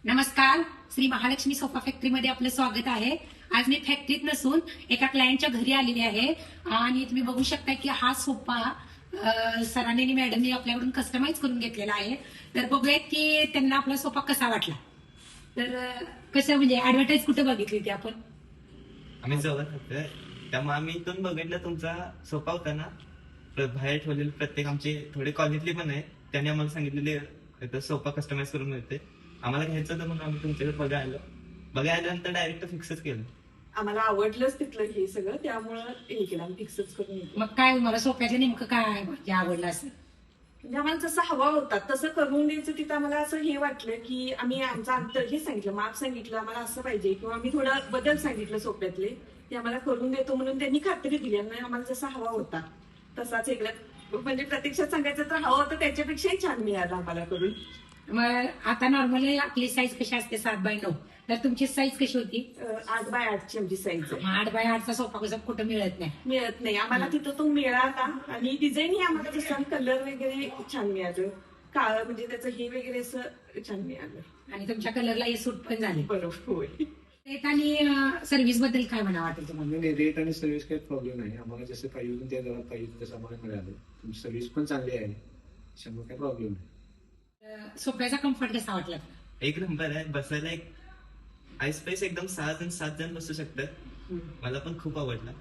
नमस्कार. श्री महालक्ष्मी सोफा फॅक्टरीमध्ये आपलं स्वागत आहे. आज मी फॅक्टरीत नसून एका क्लायंटच्या घरी आलेली आहे आणि तुम्ही बघू शकता की हा सोफा सरांनी आणि मॅडमने आपल्याकडून कस्टमाइज करून घेतलेला आहे. तर बघूयात की त्यांना आपला सोफा कसा वाटला. तर कसं म्हणजे ऍडव्हर्टाईज कुठे बघितली होती आपण? आम्ही जवळ होतो त्यामुळे आम्ही इथून बघितलं तुमचा सोफा होता ना, बाहेर ठेवलेले प्रत्येक आमचे थोडे कॉलनीतले पण आहे, त्यांनी आम्हाला सांगितलेले सोफा कस्टमाइज करून मिळते. आम्हाला घ्यायचं होतं म्हणून आम्ही तुमच्याकडे बघायला आल्यानंतर डायरेक्ट फिक्सच केलं. आम्हाला आवडलंच तिथलं हे सगळं, त्यामुळं हे केलं आम्ही फिक्सच करून घेतलं. मग काय मला सोफ्याचं नेमकं काय म्हणजे आवडलं असं? म्हणजे आम्हाला जसं हवा होता तसं करून द्यायचं. तिथं आम्हाला असं हे वाटलं की आम्ही आमचं अंतर हे सांगितलं, माप सांगितलं आम्हाला असं पाहिजे, किंवा आम्ही थोडा बदल सांगितलं सोप्यातले, ते आम्हाला करून देतो म्हणून त्यांनी खात्री दिली. आणि आम्हाला जसा हवा होता तसाच इकडं म्हणजे प्रत्यक्षात सांगायचं तर हवा होता त्याच्यापेक्षाही छान मिळालं आम्हाला करून. मग आता नॉर्मली आपली साईज कशी असते 7x9, तर तुमची साईज कशी होती? 8x8 आमची साईज आहे. 8x8चा सोफा कसा कुठं मिळत नाही. मिळत नाही आम्हाला तिथं, तो मिळाला. आणि डिझाईन ही आम्हाला जसं कलर वगैरे छान मिळालं, काळं म्हणजे त्याचं हे वगैरे असं छान मिळालं. आणि तुमच्या कलरला हे सूट पण झाले. बरोबर होय. रेट आणि सर्व्हिस बद्दल काय म्हणा वाटेल तुम्हाला? नाही, रेट आणि सर्व्हिस काही प्रॉब्लेम नाही. आम्हाला जसं पाहिजे होतं त्या दरात पाहिजे तसं आम्हाला मिळालं. तुमची सर्व्हिस पण चांगली आहे, त्याच्यामुळे काही प्रॉब्लेम नाही. सोफ्याचा कम्फर्ट कसा वाटला? एक नंबर आहे. बसायला एक आय स्पेस एकदम 6 जण बसू शकतात. मला पण खूप आवडला.